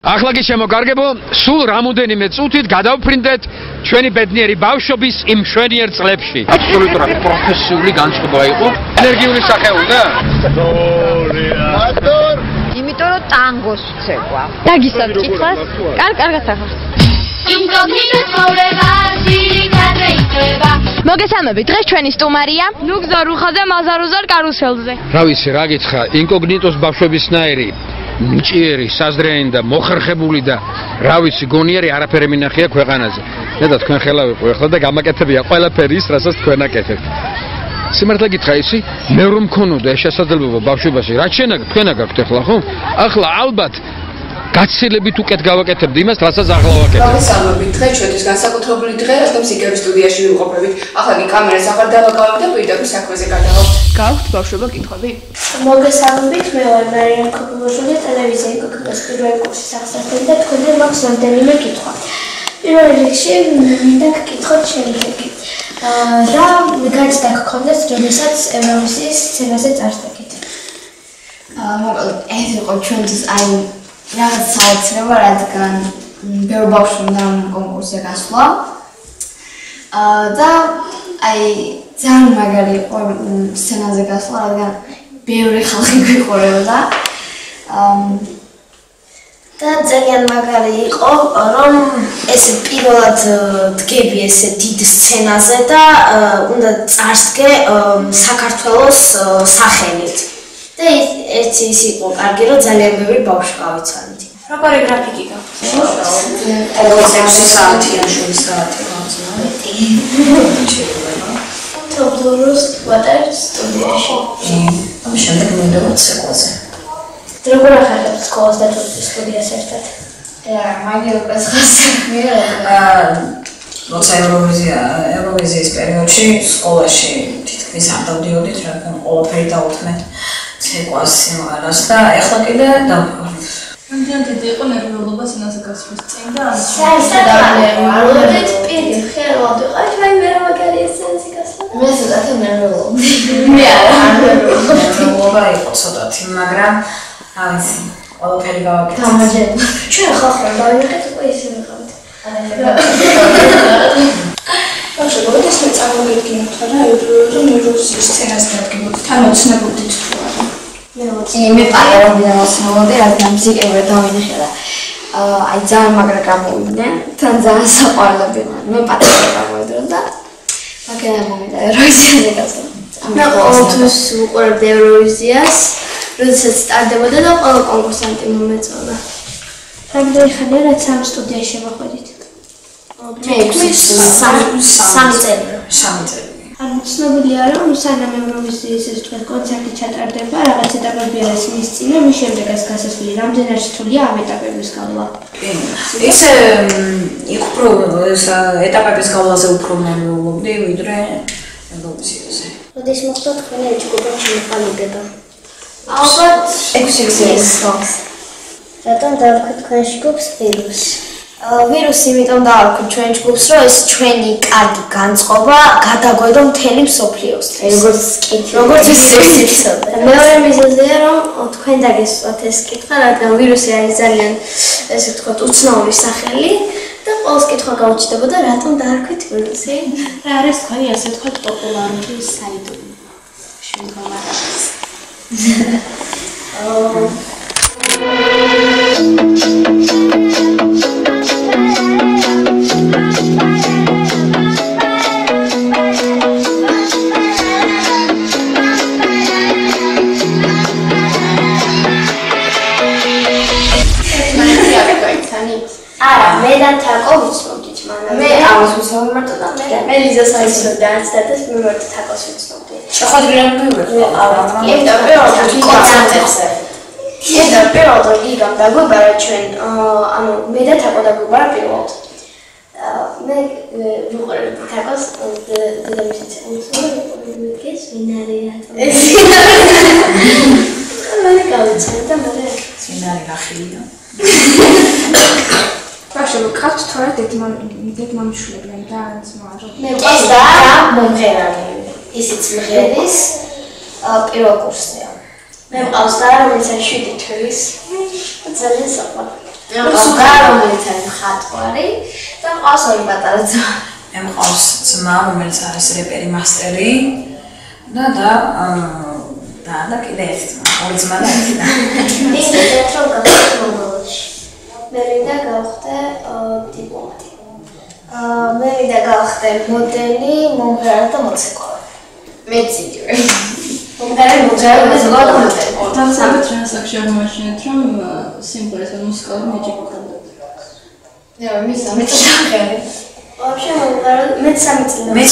ახლა კი შემოგარგებო, სულ რამოდენიმე წუთით გადავფრინდეთ ჩვენი ბედნიერი ბავშვობის იმ მშვენიერ წლებში. აბსოლუტურად პროფესიული განწყობა იყო. ენერგიული სახეული და? იმიტომ რომ ტანგოს ვცევა. დაგისად კითხავს? კარგად ახლა. Incognito ცხოვრება ძირითადად იქნება. მოგესალმებით, დღეს ჩვენი სტუმარია ნუგზარ უხაძე მაზარუზარ კარუსელზე. რა ვიცი, რა გითხრა, ინკოგნიტოს ბავშვებისნაირი მჭიერი, საზრიანი და მოხერხებული და რა ვიცი, გონიერი არაფერი მინახია ქვეყანაზე. მე და თქვენ ხელა ვიყო ახლა და გამაკეთებია ყველაფერი ის, რასაც თქვენ აკეთებთ. სიმართლე გითხრა ისი, მე რომ მქონოდა ეს შესაძლებლობა ბავშვობაში, რა თქვენ გაქვთ ახლა, ხო? ახლა ალბათ გაცილებით უკეთ გავაკეთებდი იმას, რასაც ახლა ვაკეთებ. მოგესალმებით, დღეს ჩვენთვის განსაკუთრებული დღე, რადგან სიკერის სტუდიაში ვიმყოფებით. ახლა კი კამერას ახალ დავაკავებ და პირდაპირ საქმეზე გადავალ. გაქვთ ბავშვობა კითხვები? მოგესალმებით, მე ვარ მარიამ ქობულაშვილი, ტელევიზია ინკოგნიტოს პირველი კურსის აღსასწავლელი და თქვენთან მაქვს რამდენიმე კითხვა. პირველ რიგში მინდა გკითხოთ შემდეგი. რა გაჩნდა გქონდათ, როდესაც ევროვიზიის სცენაზე წარსდგით? მოკლედ, ეს იყო ჩვენთვის რაღაც საოცრება, რადგან ბევრი ბავშვი უნდა კონკურსზე გასვლა. და ძალიან მაგარი იყო სცენაზე გასვლა, რადგან ბევრი ხალხი გვიყურებდა. და ძალიან მაგარი იყო, რომ ეს პირველად დგები ესე დიდ სცენაზე და უნდა წარსდგე საქართველოს სახელით. და ერთი ის იყო კარგი, რომ ძალიან ბევრი ბავშვი გავიცანით. როგორი გრაფიკი გაქვთ? 6 საათიან 7 საათი თოვლუროს ვატარებთ სტუდიაში. ამის შემდეგ მინდოდა ცეკვაზე. როგორ ახერხებთ სკოლას და სტუდიას ერთად? მაგარი პასხასმია. როცა ევროვიზიის პერიოდში სკოლაში თითქმის არ დავდიოდით, რადგან ყველაფერი დავუთმეთ ცეკვას, სიმღერას და ეხლა კიდე დავყავთ. რამდენი დიდი იყო ნერვიულობა სცენაზე გასვლის წინ და საერთოდ პირით ხელად ვიყავ, მე რა მაგარი სცენაზე გასვლა. მე ცოტათი ნერვიულობდი. მე არ ნერვიულობა იყო ცოტათი, მაგრამ რა ვიცი, ყველაფერი გავაკეთეთ. გამარჯობა. ჩვენ ხალხი დავინახეთ უკვე ისე ვიყავით. ბავშვი, როდეს მე წარმოგიდგენთ რა, რომ ევროვიზიის სცენაზე დადგებოდით, თან ოცნებოდით თუ არა? მე პარალელურად ვაცნობდი, რადგან მუსიკები დავინახე და ძალიან მაგრა გამოვიდნენ, თან ძალიან საყვარლები მან. მე პატარა გამოვიდრო და მაგერა მომიდა ევროვიზიაზე გასვლა. მე ყოველთვის ვუყურებდი ევროვიზიას, როდესაც სტარდებოდა და ყველა კონკურსანტი მომეწონა. რამდენი ხანია რაც ამ სტუდიაში მოხვედით? სამი წელი. ანუ ცნობილია, რომ სანამ ევროვიზიის ეს თქვენ კონცერტი ჩატარდება, რაღაც ეტაპები არის მის წინ, მის შემდეგაც გასასვლელი. რამდენად რთულია ამ ეტაპების გავლა? ის ეტაპების გავლაზე უფრო ნერვიულობდი, ვიდრე ევროვიზიაზე. როდის მოხდა თქვენი ჯგუფში მოყალიბება? ალბათ 6 წელს. რატომ დავარქვით თქვენ ჯგუფს ვირუსი? ვირუსი იმიტომ დავარქვით ჩვენ ჯგუფს, რომ ეს ჩვენი კარგი განწყობა გადაგვედო მთელი მსოფლიოს. როგორც ვიცით. მეორე მიზეზია, რომ თქვენ დაგესვათ ეს კითხვა, რადგან ვირუსი არის ძალიან, ესე ვთქვათ, უცნაური სახელი და ყოველს კითხვა გაუჩნდებოდა, რატომ დაარქვით ვირუსი? რა არის თქვენი ასე ვთქვათ პოპულარული საიდუმლო შემდგომარეობის? არა, მე და თაკო ვიცნობდით, მაგრამ მე ამას ვისაუბრე მარტო და მე ლიზას აიცნობ და ანსტატას მე ვარ თაკოს ვიცნობდი. შეხვედრიდან კონცერტებზე. და პირველად იგამ დაგვიბარა ჩვენ, ანუ მე და თაკო დაგვიბარა პირველად. მე ვუყურებდი თაკოს დედამისიც მოგეს ვინარია. მე გავიცან და მე ვინარი რახილია. ბავშვი, გაქვთ თორე დედმამიშვილები და ძმა რო? მე მყავს და მომღერალი. ისიც მღერის პირველ კურსია. მე მყავს და რომელიც 7 თვლის ძალიან საყვარელი. რომელიც არის მხატვარი და მყავს ორი პატარა ძმა. მყავს ძმა, რომელიც არის რეპერი მასტერი და კიდე ერთი ძმა, ორი ძმა და ერთი და. ის თეატრალ გახდა მომავალში. მე მინდა გავხდე დიპლომატი. მე მინდა გავხდე მოდელი, მომღერალი და მოცეკვავე. მეც იგივე. მომღერალი და მოდელი. დამსაბეთ რასაკში აღმოაჩინეთ, რომ სიმღერას და მუსიკალური მეჯიკი გქონდათ. მე სამი წელი. Вообще მე 13 წელი. მე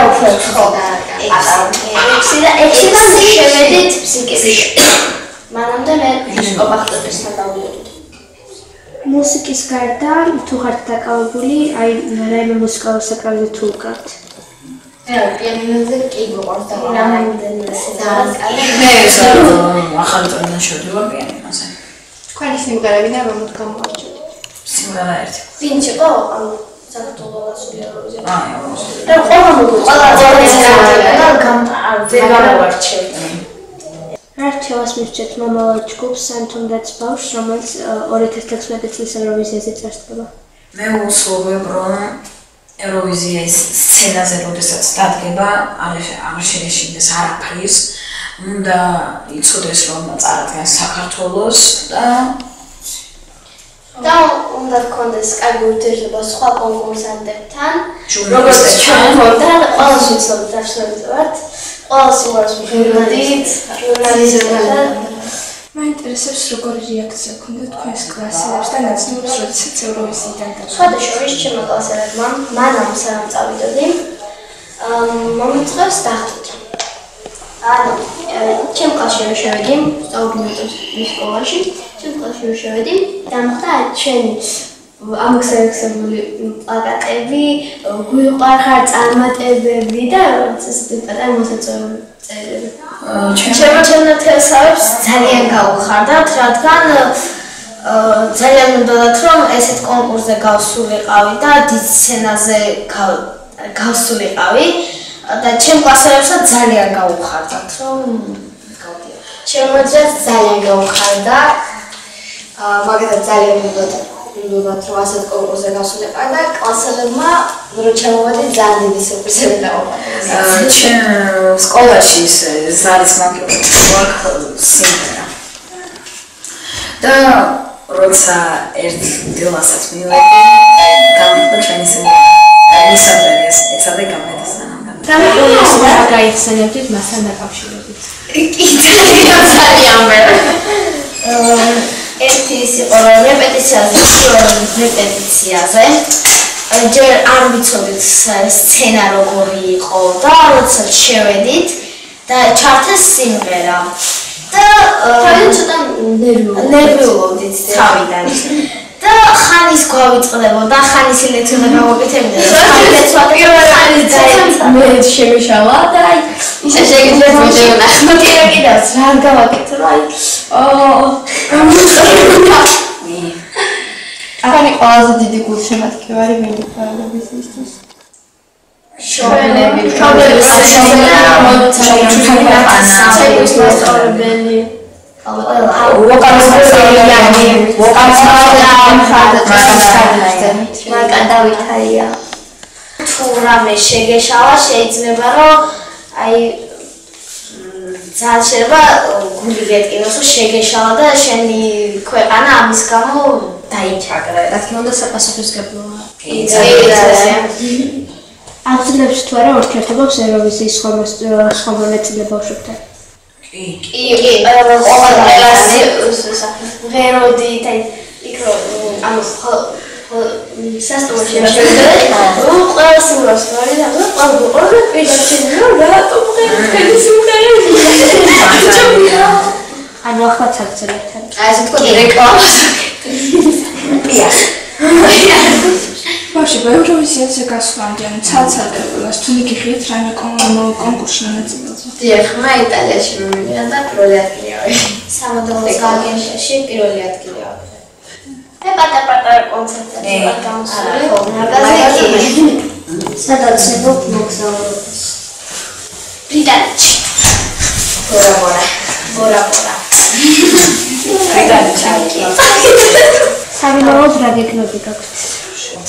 უფრო ხო და 6 და შევედით ფსიქიატრიაში. მანამდე მე ოპახტებისთან დავიდოდი. მუსიკის გარდა თუ ხართ დაკავებული, აი რაიმე მუსიკალურ საკრავზე თუ უკრავთ? პიანინოზე კი გვყავს და რამდენი მე ახალი წელიდან შევდივარ პიანინოზე. თქვენი სიმღერები და რომოთ გამოარჩევთ? სიმღერა ერთი. ვინ იყო? საქართველოს სულიაროზე. და ყველა გამარჩევთ. არჩევას მისცეთ მომავალ ჯგუფს ან თუნდაც ბავშვს, რომელიც 2016 წლის ევროვიზიაზე წარსდგება. მე ვუსურვებ, რომ ევროვიზიის სცენაზე როდესაც დადგება, არ შეეშინდეს არაფრის, უნდა იცოდეს, რომ წარადგენს საქართველოს და უნდა გქონდეს კარგი ურთიერთობა სხვა კონკურსანტებთან, როგორც ჩვენ ხონდა, ყველას ვიცოდეთ absolutურად. ყველა სიმღერას ვიღებდით, ჟურნალისტებთან. მაინტერესებს როგორი რეაქცია ჰქონდა თქვენს კლასელებს და ნაცნობებს, როდესაც ევროვიზიიდან დაბრუნდა. სხვადასხვა ჩემო კლასელებმა, მანამ სანამ წავიდოდი, მომიწევს დახვდა. ანუ ჩემ კლასში რომ შევედი, სწავლობდი მის სკოლაში, ჩემ კლასში რომ შევედი, დამხდა ჩვენი ამოქსერექსებული პლაკატები, გვიყვარხარ წარმატებები და ესეთი პატარა მოსაწვეული წერილები. ჩემო თესავებს ძალიან გავუხარდათ, რადგან ძალიან უნდათ რომ ესეთ კონკურსზე გავსულიყავი და დიდ სცენაზე გავსულიყავი და ჩემ კლასელებსაც ძალიან გავუხარდათ რომ გავდიო. ჩემოაც ძალიან გავუხარდა, მაგათ ძალიან უნდათ რომ ასეთ კონკურსზე გავსულიყავი და კლასელებმა რო ჩემოვედი ძალიან დიდი სიურპრიზები დავუყარეს. ჩემ სკოლაში ზარის მაგივრად სიმღერა. და როცა ერთ დილასაც მივედი, გამხდა ჩვენი სიმღერა. მისამდე ეცადე გამედესანამ. რამე გაიხსენებდით მასთან დაკავშირებით? ძალიან მე. ერთი ის იყო რეპეტიციაზე. ჯერ არ ვიცოდით სცენა როგორი იყო და როდესაც შევედით და ჩართეს სიმღერა. და თავიდან ცოტა ნერვიულობდით თავიდან. და ხანის გვავიწყდებოდა, ხანის ილექციონება მოგეთებდა. მე შემიშალა და აი ისე შეგიძლიათ მოდევნახოთ. კიდევაც რა გავაკეთე, რა აი ახალი ყველაზე დიდი გულშემატკივარი ვინ იყო ევროვიზიისთვის? შოვლები თუ რამე შეგეშალა შეიძლება რომ აი ძალიან შეიძლება გული გეტკინოს რომ შეგეშალა და შენი ქვეყანა ამის გამო დაიჩაგრე. რა თქმა უნდა საპასუხისმგებლოა. აღძლებს თუ არა ურთიერთობებს ევროვიზიის სხვა მონაწილე ბავშვებთან? კი, ყველასი ღეროდი და იქ ანუ სასტუმროში შევიდე, ყველა სიმღერას ვარი და ყველა პირდაპირ რატომ ღეროდი სიმღერები? ანუ ახლა ცალ-ცალთან. აი ესე თქვა რეკლამას. ბავშვი, ევროვიზიაზე გასვლამდე, ანუ ცალ-ცალკებას თუ მიგიხიეთ რაიმე კონკურსში მონაწილეობა? დიახ, მე იტალიაში მივიდა და პირველი ადგილი ავიღე. სამოდელოს აგენტიაში პირველი ადგილი ავიღე. მე პატარ-პატარა კონცერტებში ვარ გამოსული. მაგაზინში. სადაც ვიყავ მოგზაურობას. ბრიტანეთში. ბორა. ბრიტანეთში. სამომავლოდ რა გეკნები გაქვთ?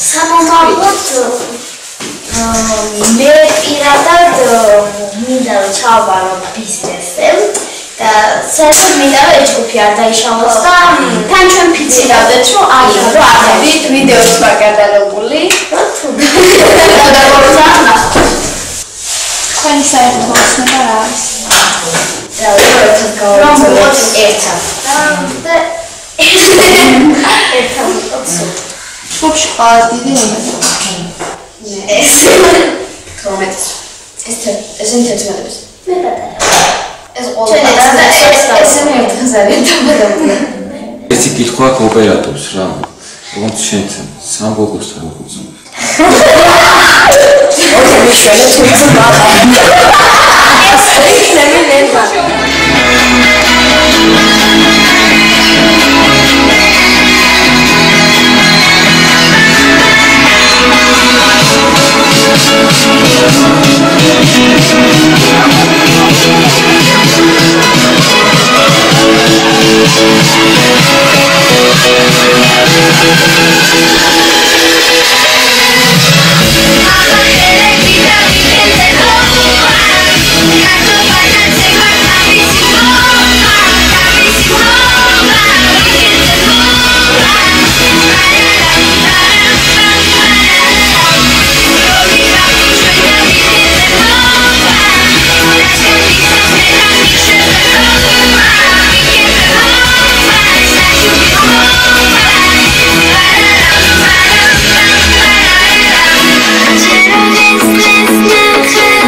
სამომავლოდ მე პირადად მინდა რომ ჩავაბარო ბიზნესზე და საერთოდ მინდა რომ ეჭვი არ დაიშალოს და თან ჩვენ ფიცირავდეთ რომ აღებით ვიდეოს ვარ გადაღებული თქვენი საერთო ცნება რა არის? რა ერთად გავაკეთოთ ერთად და ერთად ვიყავ შუბში ყავს დიდი ენერგია ეს თორმეტს ეს ინტერნეტის მე პატარა ეს ყოველდღე ერთი კითხვა კოოპერატორს რა როგორც შენთან სამბოლოს რა უძღვნა ოქროს შენეთ უძღვნა ეს იქნება ნერვა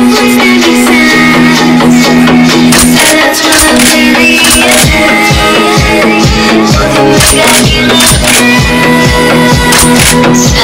We'll be right back.